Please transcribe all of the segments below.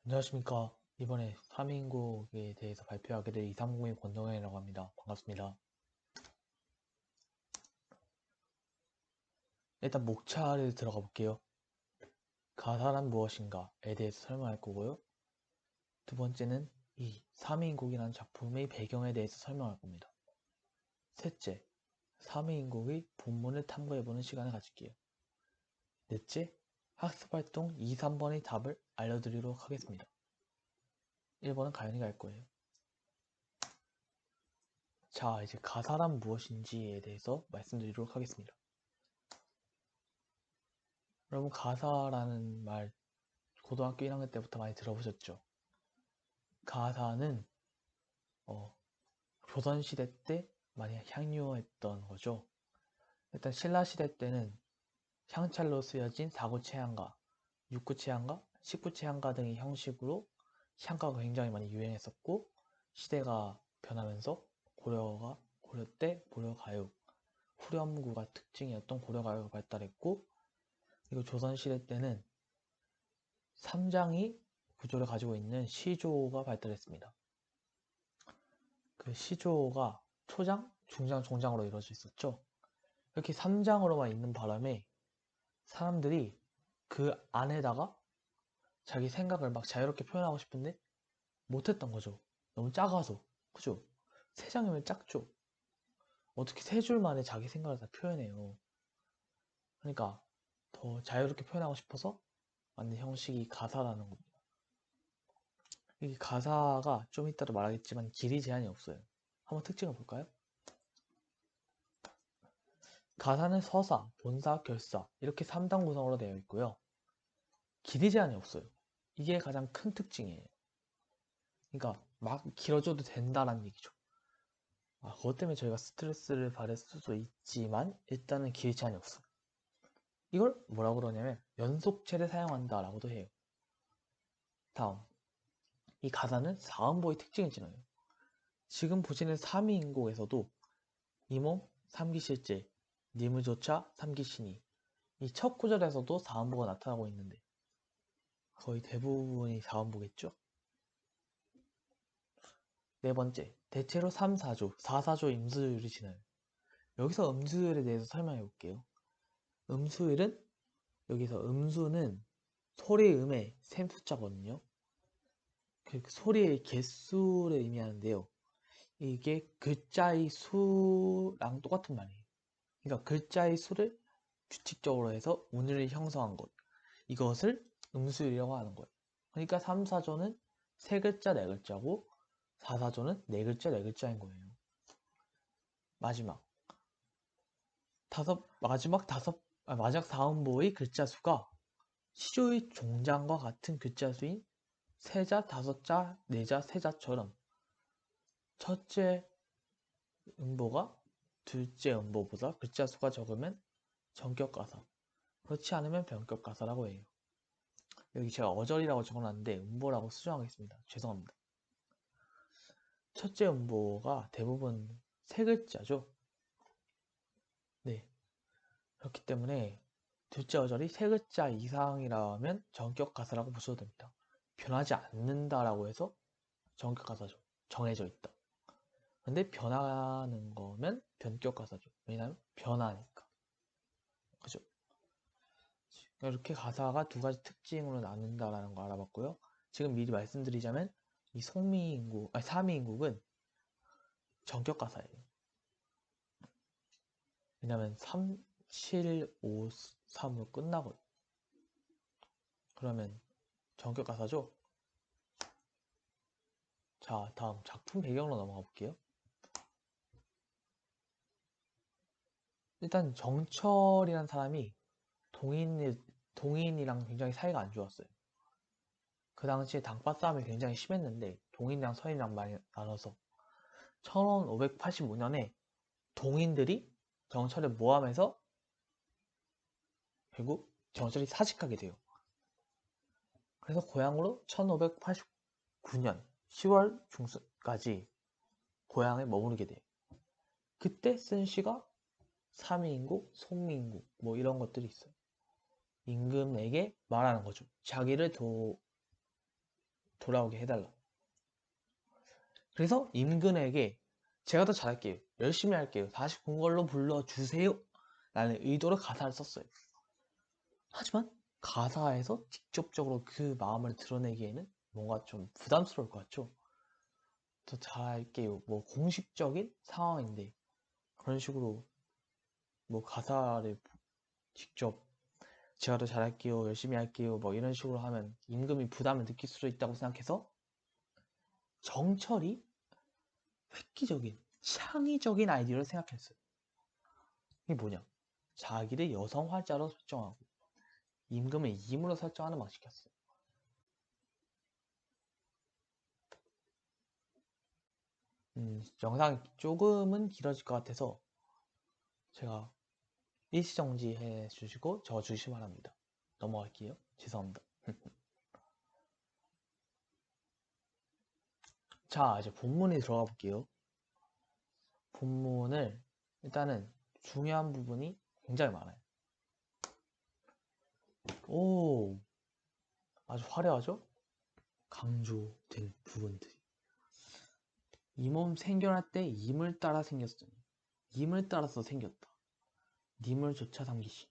안녕하십니까. 이번에 3인국에 대해서 발표하게 될 2302 권정현이라고 합니다. 반갑습니다. 일단 목차를 들어가 볼게요. 가사란 무엇인가에 대해서 설명할 거고요. 두 번째는 이 3인국이라는 작품의 배경에 대해서 설명할 겁니다. 셋째, 3인국의 본문을 탐구해보는 시간을 가질게요. 넷째, 학습활동 2, 3번의 답을 알려드리도록 하겠습니다. 1번은 가연이가 할 거예요. 자, 이제 가사란 무엇인지에 대해서 말씀드리도록 하겠습니다. 여러분, 가사라는 말 고등학교 1학년 때부터 많이 들어보셨죠? 가사는 조선시대 때 많이 향유했던 거죠. 일단 신라시대 때는 향찰로 쓰여진 사구체향가, 육구체향가, 십구체향가 등의 형식으로 향가가 굉장히 많이 유행했었고, 시대가 변하면서 고려 때 고려가요, 후렴구가 특징이었던 고려가요가 발달했고, 그리고 조선시대 때는 삼장이 구조를 가지고 있는 시조가 발달했습니다. 그 시조가 초장, 중장, 종장으로 이루어져 있었죠. 이렇게 3장으로만 있는 바람에 사람들이 그 안에다가 자기 생각을 막 자유롭게 표현하고 싶은데 못했던 거죠. 너무 작아서. 그죠? 3장이면 작죠. 어떻게 3줄 만에 자기 생각을 다 표현해요. 그러니까 더 자유롭게 표현하고 싶어서 만든 형식이 가사라는 겁니다. 이 가사가 좀 이따도 말하겠지만 길이 제한이 없어요. 한번 특징을 볼까요? 가사는 서사, 본사, 결사 이렇게 3단 구성으로 되어 있고요. 길이 제한이 없어요. 이게 가장 큰 특징이에요. 그러니까 막 길어져도 된다라는 얘기죠. 그것 때문에 저희가 스트레스를 받을 수도 있지만 일단은 길이 제한이 없어요. 이걸 뭐라고 그러냐면 연속체를 사용한다라고도 해요. 다음, 이 가사는 4음보의 특징을 지녀요. 지금 보시는 3위인곡에서도 이몸, 삼기실제, 니무조차, 삼기신이 이 첫 구절에서도 4음보가 나타나고 있는데 거의 대부분이 4음보겠죠? 네 번째, 대체로 3, 4조, 4, 4조 음수율이 지나요. 여기서 음수율에 대해서 설명해 볼게요. 음수율은 여기서 음수는 소리의 음의 셈 숫자거든요. 그 소리의 개수를 의미하는데요. 이게 글자의 수랑 똑같은 말이에요. 그러니까 글자의 수를 규칙적으로 해서 운율을 형성한 것. 이것을 음수율이라고 하는 거예요. 그러니까 3, 4조는 3글자, 4글자고 4, 4조는 4글자, 4글자인 거예요. 마지막 마지막 다음보의 글자 수가 시조의 종장과 같은 글자 수인 세자, 다섯자, 네자, 세자처럼 첫째 음보가 둘째 음보보다 글자 수가 적으면 전격가사, 그렇지 않으면 변격가사라고 해요. 여기 제가 어절이라고 적어놨는데 음보라고 수정하겠습니다. 죄송합니다. 첫째 음보가 대부분 세 글자죠. 네. 그렇기 때문에 둘째 어절이 세 글자 이상이라면 전격가사라고 보셔도 됩니다. 변하지 않는다라고 해서 전격가사죠. 정해져 있다. 근데 변하는 거면 변격가사죠. 왜냐하면 변하니까. 그죠? 이렇게 가사가 두 가지 특징으로 나눈다라는 거 알아봤고요. 지금 미리 말씀드리자면 이 송미인국, 아니 사미인국은 전격가사예요. 왜냐면 3, 7, 5, 3으로 끝나거든요. 그러면 전격가사죠? 자, 다음 작품 배경으로 넘어가 볼게요. 일단 정철이란 사람이 동인이랑 굉장히 사이가 안 좋았어요. 그 당시에 당파 싸움이 굉장히 심했는데 동인이랑 서인이랑 많이 나눠서 1585년에 동인들이 정철을 모함해서 결국 정철이 사직하게 돼요. 그래서 고향으로 1589년 10월 중순까지 고향에 머무르게 돼요. 그때 쓴 시가 삼위인국, 송미인국 뭐 이런 것들이 있어요. 임금에게 말하는 거죠. 자기를 돌아오게 해달라. 그래서 임금에게 제가 더 잘할게요, 열심히 할게요, 다시 궁궐로 불러주세요 라는 의도로 가사를 썼어요. 하지만 가사에서 직접적으로 그 마음을 드러내기에는 뭔가 좀 부담스러울 것 같죠. 더 잘할게요, 뭐 공식적인 상황인데 그런 식으로 뭐 가사를 직접 제가 더 잘할게요, 열심히 할게요 뭐 이런 식으로 하면 임금이 부담을 느낄 수도 있다고 생각해서 정철이 획기적인 창의적인 아이디어를 생각했어요. 이게 뭐냐, 자기를 여성 활자로 설정하고 임금을 임으로 설정하는 방식이었어요. 영상이 조금은 길어질 것 같아서 제가 일시정지해 주시고 적어주시기 바랍니다. 넘어갈게요. 죄송합니다. 자, 이제 본문에 들어가 볼게요. 본문을 일단은 중요한 부분이 굉장히 많아요. 오, 아주 화려하죠? 강조된 부분들이. 이 몸 생겨날 때 임을 따라 생겼으니 임을 따라서 생겼다. 님을 조차 삼기시.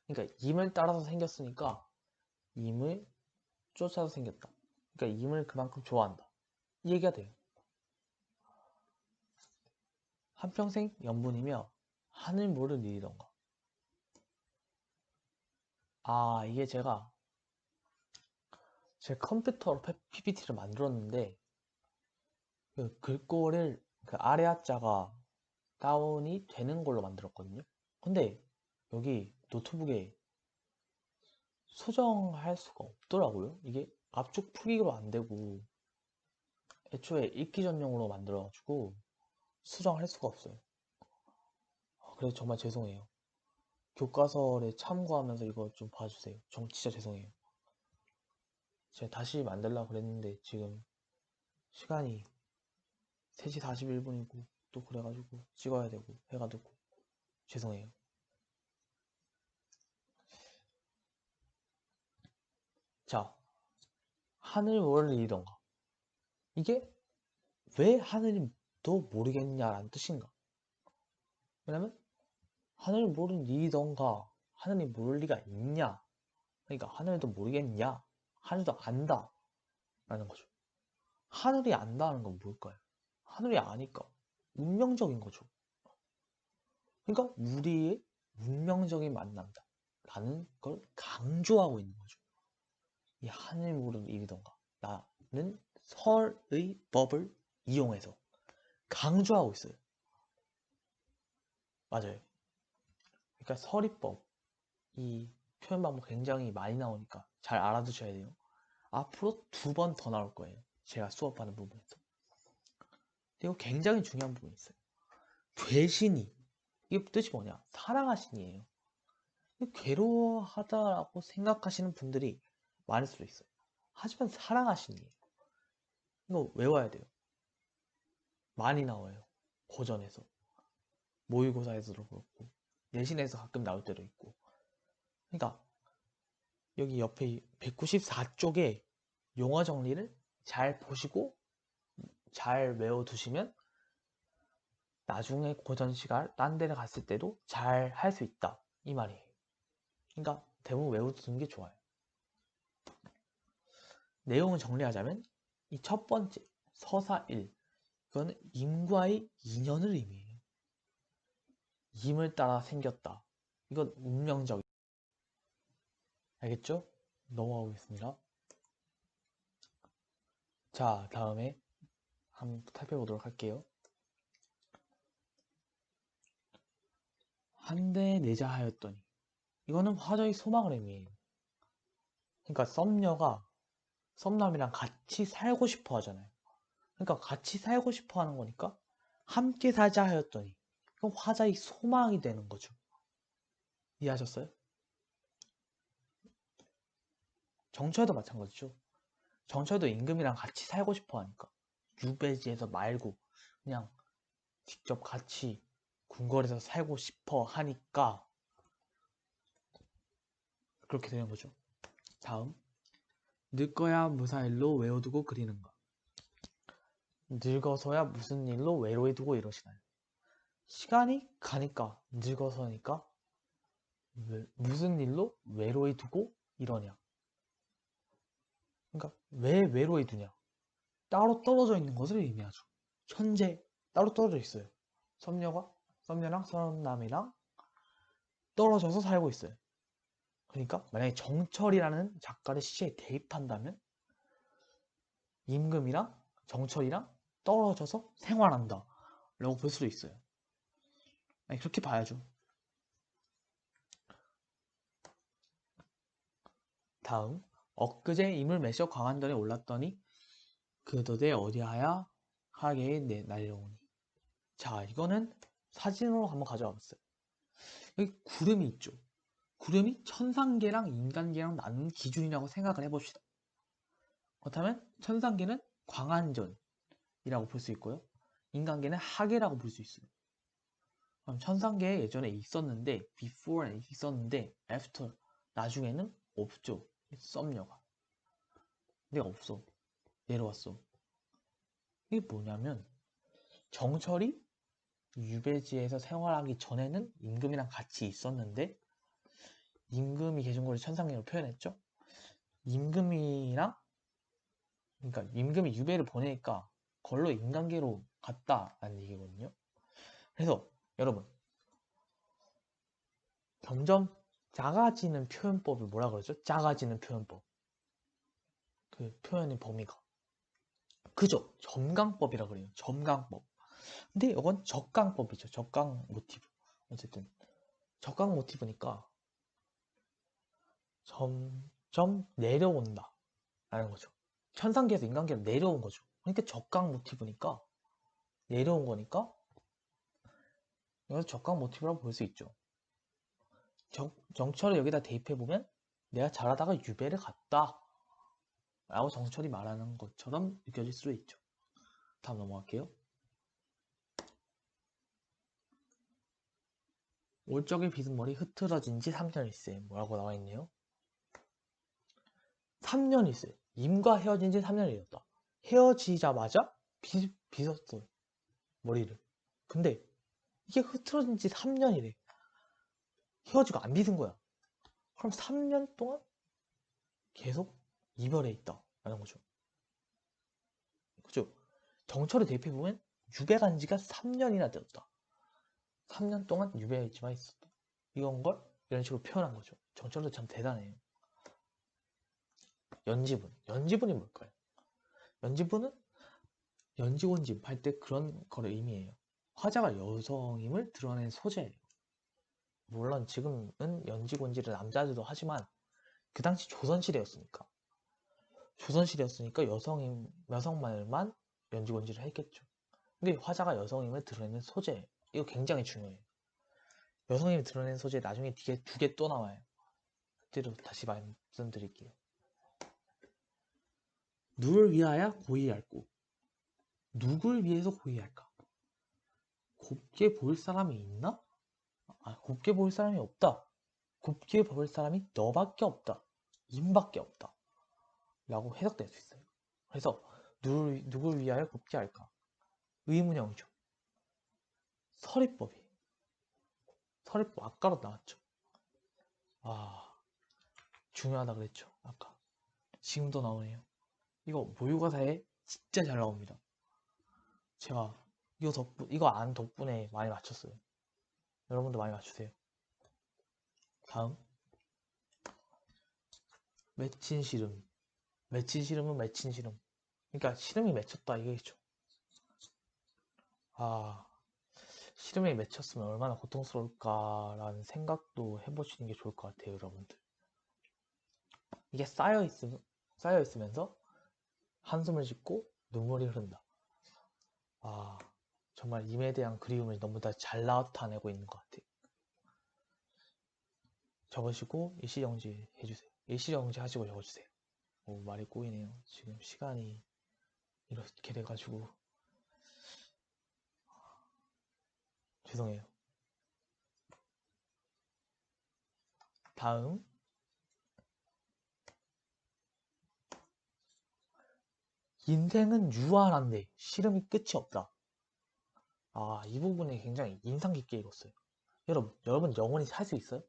그러니까 임을 따라서 생겼으니까 임을 쫓아서 생겼다. 그러니까 임을 그만큼 좋아한다. 이 얘기가 돼요. 한평생 연분이며 하늘 모를 일이던가. 아, 이게 제가 제 컴퓨터로 PPT를 만들었는데 그 글꼴을 그 아래 하자가 다운이 되는 걸로 만들었거든요. 근데 여기 노트북에 수정할 수가 없더라고요. 이게 압축 풀기로 안 되고 애초에 읽기 전용으로 만들어가지고 수정할 수가 없어요. 그래서 정말 죄송해요. 교과서를 참고하면서 이거 좀 봐주세요. 진짜 죄송해요. 제가 다시 만들려고 그랬는데 지금 시간이 3시 41분이고 또 그래가지고 찍어야 되고 해가지고 죄송해요. 자, 하늘 모를 일이던가. 이게 왜 하늘도 모르겠냐라는 뜻인가? 왜냐면 하늘 모르는 일이던가 하늘이 모를 리가 있냐? 그러니까 하늘도 모르겠냐? 하늘도 안다 라는 거죠. 하늘이 안다는 건 뭘까요? 하늘이 아니까 운명적인 거죠. 그러니까 우리의 운명적인 만남다 라는 걸 강조하고 있는 거죠. 이 하늘 모르는 일이던가 나는 설의 법을 이용해서 강조하고 있어요. 맞아요. 그러니까 설의법, 이 표현 방법 굉장히 많이 나오니까 잘 알아두셔야 돼요. 앞으로 2번 더 나올 거예요. 제가 수업하는 부분에서. 그리고 굉장히 중요한 부분이 있어요. 괴신이, 이게 뜻이 뭐냐? 사랑하신이에요. 괴로워하다라고 생각하시는 분들이 많을 수도 있어요. 하지만 사랑하신이에요. 이거 외워야 돼요. 많이 나와요. 고전에서. 모의고사에서도 그렇고 내신에서 가끔 나올 때도 있고. 그러니까 여기 옆에 194쪽에 용어 정리를 잘 보시고 잘 외워두시면 나중에 고전 시간 딴 데를 갔을 때도 잘 할 수 있다 이 말이에요. 그러니까 대부분 외워두는 게 좋아요. 내용을 정리하자면 이 첫 번째 서사 1, 이거는 임과의 인연을 의미해요. 임을 따라 생겼다. 이건 운명적. 알겠죠? 넘어가겠습니다. 자, 다음에 한번 살펴보도록 할게요. 한데 내자 하였더니, 이거는 화자의 소망을 의미해요. 그러니까 썸녀가 썸남이랑 같이 살고 싶어 하잖아요. 그러니까 같이 살고 싶어 하는 거니까 함께 살자 하였더니 이건 화자의 소망이 되는 거죠. 이해하셨어요? 정철도 마찬가지죠. 정철도 임금이랑 같이 살고 싶어 하니까 유배지에서 말고 그냥 직접 같이 궁궐에서 살고 싶어 하니까 그렇게 되는 거죠. 다음, 늙어야 무사일로 외워두고 그리는가. 늙어서야 무슨 일로 외로이 두고 이러시나요? 시간이 가니까 늙어서니까 무슨 일로 외로이 두고 이러냐. 그러니까 왜 외로이 두냐. 따로 떨어져 있는 것을 의미하죠. 현재 따로 떨어져 있어요. 썸녀랑 선남이랑 떨어져서 살고 있어요. 그러니까 만약에 정철이라는 작가를 시체에 대입한다면 임금이랑 정철이랑 떨어져서 생활한다 라고 볼 수도 있어요. 아니, 그렇게 봐야죠. 다음, 엊그제 임을 매셔 광안전에 올랐더니 그도대 어디하야 하게 날려오니. 자, 이거는 사진으로 한번 가져와 봤어요. 여기 구름이 있죠. 구름이 천상계랑 인간계랑 나눈 기준이라고 생각을 해봅시다. 그렇다면 천상계는 광안전이라고 볼 수 있고요. 인간계는 하계라고 볼 수 있어요. 그럼 천상계 예전에 있었는데 before는 있었는데 after 나중에는 없죠. 썸녀가. 근데 없어. 내려왔어. 이게 뭐냐면 정철이 유배지에서 생활하기 전에는 임금이랑 같이 있었는데 임금이 계신 걸 천상계로 표현했죠. 임금이랑 그러니까 임금이 유배를 보내니까 걸로 인간계로 갔다라는 얘기거든요. 그래서 여러분 점점 작아지는 표현법을 뭐라 그러죠? 작아지는 표현법. 그 표현의 범위가. 그죠? 점강법이라 그래요. 점강법. 근데 이건 적강법이죠. 적강 모티브. 어쨌든 적강 모티브니까 점점 내려온다 라는 거죠. 천상계에서 인간계로 내려온 거죠. 그러니까 적강 모티브니까 내려온 거니까 이것을 적강 모티브라고 볼 수 있죠. 정철을 여기다 대입해보면 내가 잘하다가 유배를 갔다 라고 정철이 말하는 것처럼 느껴질 수도 있죠. 다음 넘어갈게요. 올적의 비스머리 흐트러진 지 3년일세. 뭐라고 나와있네요. 3년일세. 임과 헤어진 지 3년이었다. 헤어지자마자 빗었어. 머리를. 근데 이게 흐트러진 지 3년이래. 헤어지고 안 빗은 거야. 그럼 3년 동안 계속 이별해 있다. 라는 거죠. 그죠? 정철을 대입해보면 유배 간 지가 3년이나 되었다. 3년 동안 유배했지만 있었다. 이런 걸 이런 식으로 표현한 거죠. 정철도 참 대단해요. 연지분. 연지분이 뭘까요? 연지분은 연지원집 할 때 그런 거를 의미해요. 화자가 여성임을 드러낸 소재예요. 물론 지금은 연지곤지를 남자들도 하지만 그 당시 조선시대였으니까 여성만을만 연지곤지를 했겠죠. 근데 화자가 여성임을 드러내는 소재예요. 이거 굉장히 중요해요. 여성임을 드러내는 소재 나중에 뒤에 두 개 또 나와요. 그때로 다시 말씀드릴게요. 누를 위하여 고의할고 누굴 위해서 고의할까? 곱게 보일 사람이 있나? 곱게 보일 사람이 없다. 곱게 보일 사람이 너밖에 없다. 임밖에 없다. 라고 해석될 수 있어요. 그래서 누굴 위하여 곱게 할까? 의문형이죠. 서리법이에요. 서리법 아까도 나왔죠. 중요하다 그랬죠. 아까. 지금도 나오네요. 이거 모의고사에 진짜 잘 나옵니다. 제가 이거 안 덕분에 많이 맞췄어요. 여러분도 많이 맞추세요. 다음. 맺힌 시름. 맺힌 시름은 맺힌 시름. 그러니까 시름이 맺혔다 이거겠죠. 시름이 맺혔으면 얼마나 고통스러울까라는 생각도 해보시는 게 좋을 것 같아요, 여러분들. 이게 쌓여있으면서 한숨을 짓고 눈물이 흐른다. 정말 임에 대한 그리움을 너무 다 잘 나타내고 있는 것 같아요. 적으시고 일시정지 해주세요. 일시정지 하시고 적어주세요. 말이 꼬이네요. 지금 시간이 이렇게 돼가지고 죄송해요. 다음 인생은 유한한데 시름이 끝이 없다. 아, 이 부분이 굉장히 인상 깊게 읽었어요. 여러분 영원히 살 수 있어요?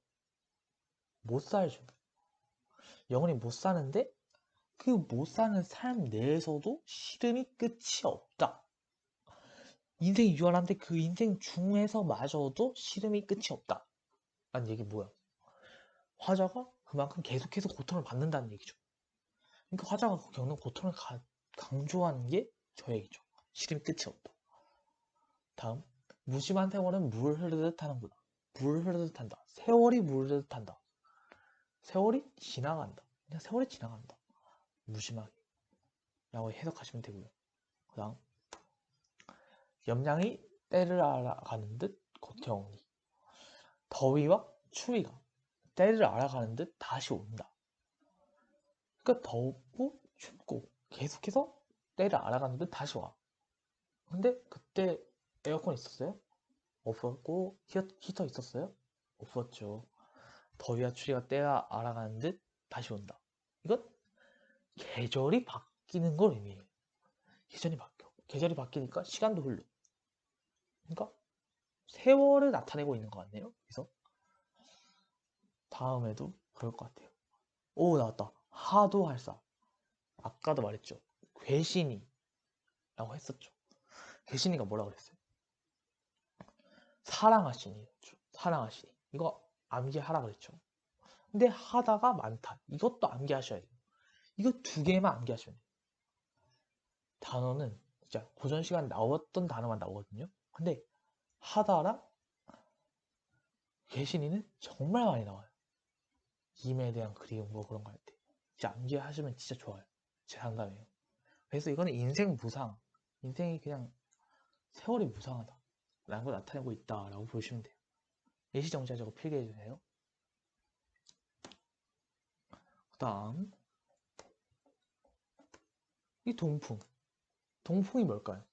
못 살죠. 영원히 못 사는데 그 못 사는 삶 내에서도 시름이 끝이 없다. 인생이 유한한데 그 인생 중에서마저도 시름이 끝이 없다. 라는 얘기 뭐야? 화자가 그만큼 계속해서 고통을 받는다는 얘기죠. 그러니까 화자가 겪는 고통을 강조하는 게 저 얘기죠. 시름이 끝이 없다. 다음, 무심한 세월은 물 흐르듯 하는구나. 물 흐르듯 한다. 세월이 물 흐르듯 한다. 세월이 지나간다. 그냥 세월이 지나간다. 무심하게. 라고 해석하시면 되고요. 그 다음, 염량이 때를 알아가는 듯 고태오니. 더위와 추위가 때를 알아가는 듯 다시 온다. 그러니까 덥고 춥고 계속해서 때를 알아가는 듯 다시 와. 근데 그때 에어컨 있었어요? 없었고 히터 있었어요? 없었죠. 더위와 추위가 때가 알아가는 듯 다시 온다. 이건 계절이 바뀌는 걸 의미해요. 계절이 바뀌어. 계절이 바뀌니까 시간도 흘러. 그러니까 세월을 나타내고 있는 것 같네요. 그래서 다음에도 그럴 것 같아요. 오, 나왔다. 하도할사. 아까도 말했죠. 괴신이 라고 했었죠. 괴신이가 뭐라 그랬어요? 사랑하시니였죠. 사랑하시니. 이거 암기하라 그랬죠. 근데 하다가 많다. 이것도 암기하셔야 돼요. 이거 두 개만 암기하시면 돼요. 단어는 진짜 고전 시간 나왔던 단어만 나오거든요. 근데 하다랑 괴신이는 정말 많이 나와요. 임에 대한 그리움 뭐 그런 거 할 때. 진짜 암기하시면 진짜 좋아요. 제 장담이에요. 그래서 이거는 인생 무상. 인생이 그냥 세월이 무상하다. 라는 걸 나타내고 있다라고 보시면 돼요. 예시정자 저거 필기해주세요. 그 다음 이 동풍. 동풍이 뭘까요?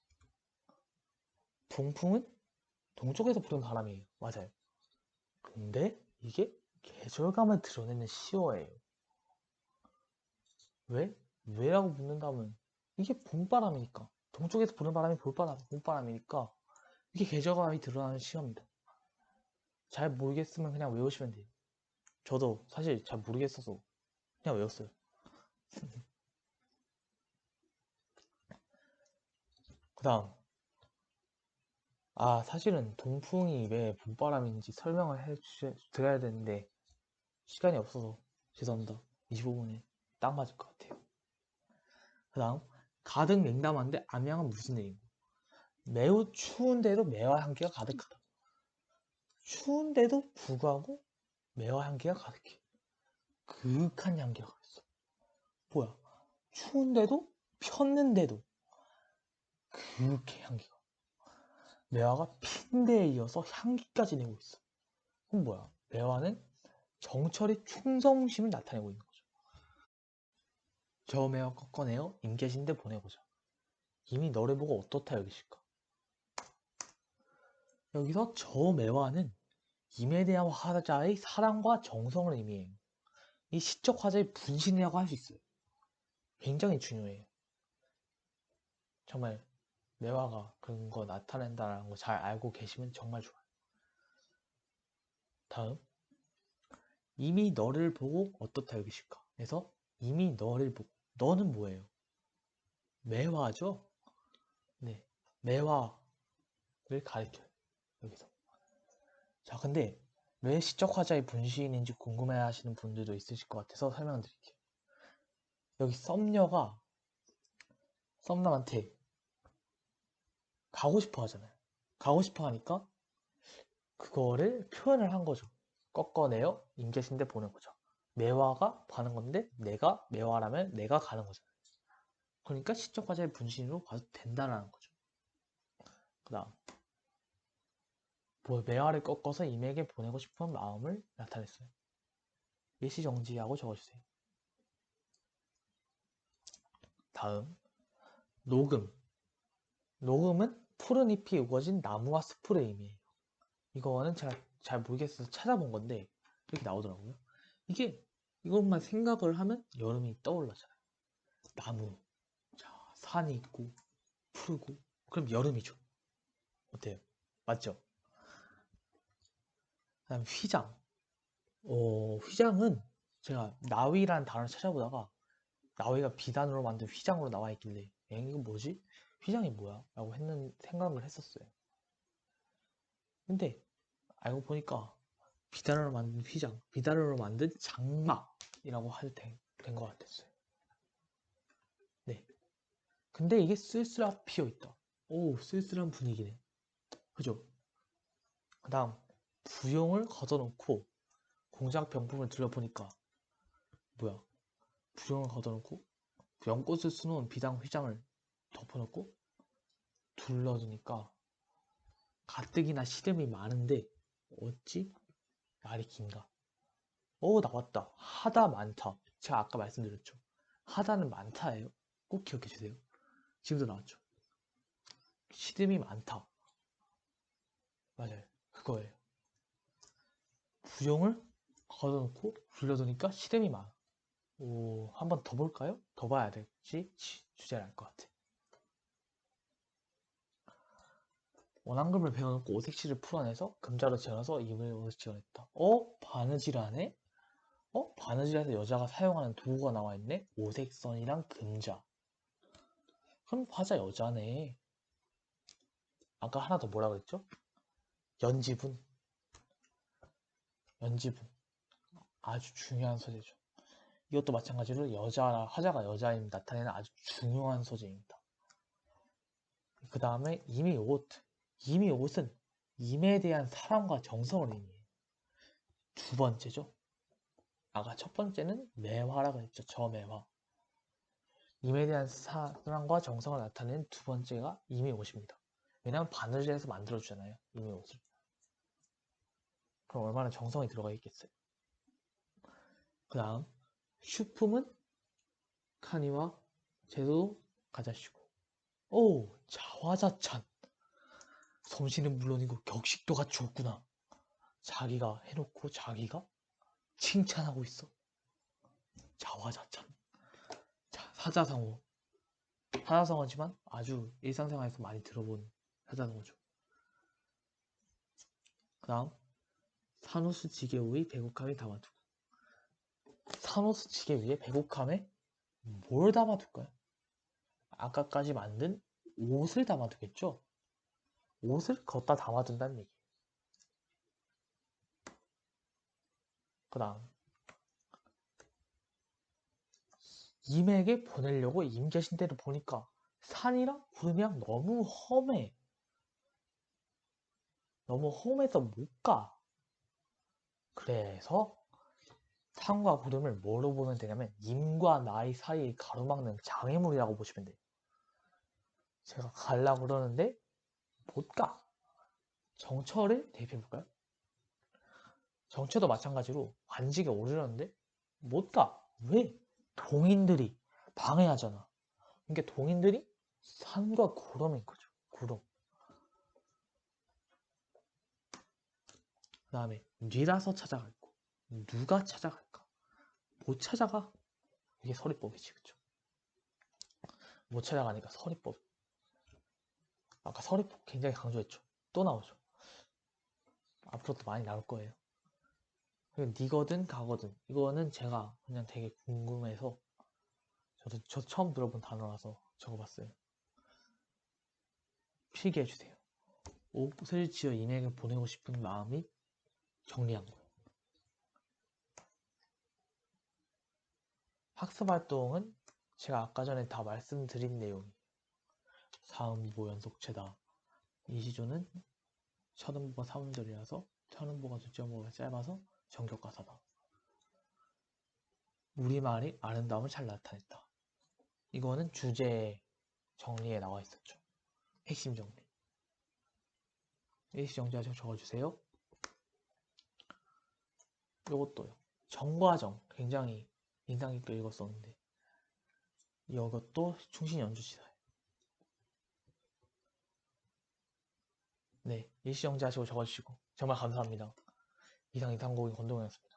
동풍은 동쪽에서 부는 바람이에요. 맞아요. 근데 이게 계절감을 드러내는 시어예요. 왜? 왜라고 묻는다면 이게 봄바람이니까. 동쪽에서 부는 바람이 봄바람이니까 이게 계절감이 드러나는 시어입니다. 잘 모르겠으면 그냥 외우시면 돼요. 저도 사실 잘 모르겠어서 그냥 외웠어요. 그 다음 사실은 동풍이 왜 봄바람인지 설명을 드려야 되는데 시간이 없어서 죄송합니다. 25분에 딱 맞을 것 같아요. 그 다음 가득 냉담한데 암양은 무슨 얘기인가? 매우 추운데도 매화 향기가 가득하다. 추운데도 불구하고 매화 향기가 가득해. 그윽한 향기가 있어. 뭐야? 추운데도 폈는데도 그윽해 향기가. 매화가 핀 데에 이어서 향기까지 내고 있어. 그럼 뭐야? 매화는 정철의 충성심을 나타내고 있는 거죠. 저 매화 꺾어내어 임계신데 보내고자. 이미 너를 보고 어떻다 여기실까? 여기서 저 매화는 임에 대한 화자의 사랑과 정성을 의미해요. 이 시적 화자의 분신이라고 할 수 있어요. 굉장히 중요해요. 정말 매화가 그런 거 나타낸다는 거 잘 알고 계시면 정말 좋아요. 다음 이미 너를 보고 어떻다 여기실까? 그래서 이미 너를 보고 너는 뭐예요? 매화죠? 네, 매화를 가리켜요. 여기서. 자, 근데 왜 시적 화자의 분신인지 궁금해 하시는 분들도 있으실 것 같아서 설명드릴게요. 여기 썸녀가 썸남한테 가고 싶어 하잖아요. 가고 싶어 하니까 그거를 표현을 한 거죠. 꺾어내어 임계신데 보낸 거죠. 매화가 가는 건데 내가 매화라면 내가 가는 거잖아요. 그러니까 시적 화자의 분신으로 봐도 된다는 거죠. 그 다음 매화를 꺾어서 임에게 보내고 싶은 마음을 나타냈어요. 일시정지하고 적어주세요. 다음 녹음. 녹음은 푸른 잎이 우거진 나무와 숲을 의미해요. 이거는 제가 잘 모르겠어서 찾아본 건데 이렇게 나오더라고요. 이게 이것만 생각을 하면 여름이 떠올라잖아요. 나무, 자, 산이 있고 푸르고 그럼 여름이죠. 어때요? 맞죠? 그다음 휘장. 휘장은 제가 나위라는 단어를 찾아보다가 나위가 비단으로 만든 휘장으로 나와 있길래 이거 뭐지? 휘장이 뭐야? 라고 생각을 했었어요. 근데 알고 보니까 비단으로 만든 휘장, 비단으로 만든 장막이라고 해도 된 것 같았어요. 네. 근데 이게 쓸쓸하게 피어있다. 오, 쓸쓸한 분위기네. 그죠? 그 다음 부용을 걷어놓고 공작 병풍을 들여보니까 뭐야? 부용을 걷어놓고 연꽃을 수놓은 비단 휘장을 덮어놓고 둘러두니까 가뜩이나 시름이 많은데 어찌 말이 긴가? 나왔다. 하다 많다. 제가 아까 말씀드렸죠. 하다는 많다예요. 꼭 기억해 주세요. 지금도 나왔죠. 시름이 많다. 맞아요. 그거예요. 부용을 걷어놓고 둘러두니까 시름이 많아. 한 번 더 볼까요? 더 봐야 될지 주제를 알 것 같아. 원앙금을 배워놓고 오색시를 풀어내서 금자로 지어서 입을 옷을 지어냈다. 바느질하네? 바느질해서 여자가 사용하는 도구가 나와있네? 오색선이랑 금자. 그럼 맞아, 여자네. 아까 하나 더 뭐라 그랬죠? 연지분. 연지분. 아주 중요한 소재죠. 이것도 마찬가지로 화자가 여자임을 나타내는 아주 중요한 소재입니다. 그 다음에 이미옷. 이미옷은 임에 대한 사랑과 정성을 의미해요. 두 번째죠. 아까 첫 번째는 매화라고 했죠. 저매화. 임에 대한 사랑과 정성을 나타내는 두 번째가 이미옷입니다. 왜냐하면 바느질해서 만들어주잖아요. 이미옷을. 그럼 얼마나 정성이 들어가 있겠어요. 그 다음 슈품은 카니와 제도 가자시고 자화자찬. 솜씨는 물론이고 격식도 갖추었구나. 자기가 해놓고 자기가 칭찬하고 있어. 자화자찬. 사자성어. 사자성어지만 아주 일상생활에서 많이 들어본 사자성어죠. 그 다음 산호수 지게 위의 배곡함에 담아두고. 산호수 지게 위에 배곡함에 뭘 담아둘까요? 아까까지 만든 옷을 담아두겠죠? 옷을 걷다 담아둔다는 얘기예요. 그 다음 임에게 보내려고 임 계신 데를 보니까 산이랑 구름이랑 너무 험해. 너무 험해서 못 가. 그래서 산과 구름을 뭐로 보면 되냐면 임과 나의 사이에 가로막는 장애물이라고 보시면 돼요. 제가 가려고 그러는데 못 가. 정처를 대입해볼까요? 정처도 마찬가지로 관직에 오르려는데 못 가. 왜? 동인들이 방해하잖아. 그러니까 동인들이 산과 구름인 거죠. 구름. 그 다음에 뉘라서 찾아갈 거. 누가 찾아갈까? 못 찾아가. 이게 서리법이지, 그쵸? 못 찾아가니까 서리법. 아까 서리법 굉장히 강조했죠. 또 나오죠. 앞으로도 많이 나올 거예요. 그리고 니거든 가거든. 이거는 제가 그냥 되게 궁금해서 저 처음 들어본 단어라서 적어봤어요. 필기해주세요. 옷을 지어 인에게 보내고 싶은 마음이 정리한 거예요. 학습활동은 제가 아까 전에 다 말씀드린 내용이에요. 사음보 연속체다. 이 시조는 첫음보가 3음절이라서 첫음보가 두점보가 짧아서 정격가사다. 우리말이 아름다움을 잘 나타냈다. 이거는 주제 정리에 나와 있었죠. 핵심 정리. 일시 정지하시고 적어주세요. 요것도요. 정과정 굉장히 인상 깊게 읽었었는데 이것도 충신 연주시사예요. 네, 일시 정지하시고 적어주시고 정말 감사합니다. 이상 이상곡인 권동현이었습니다.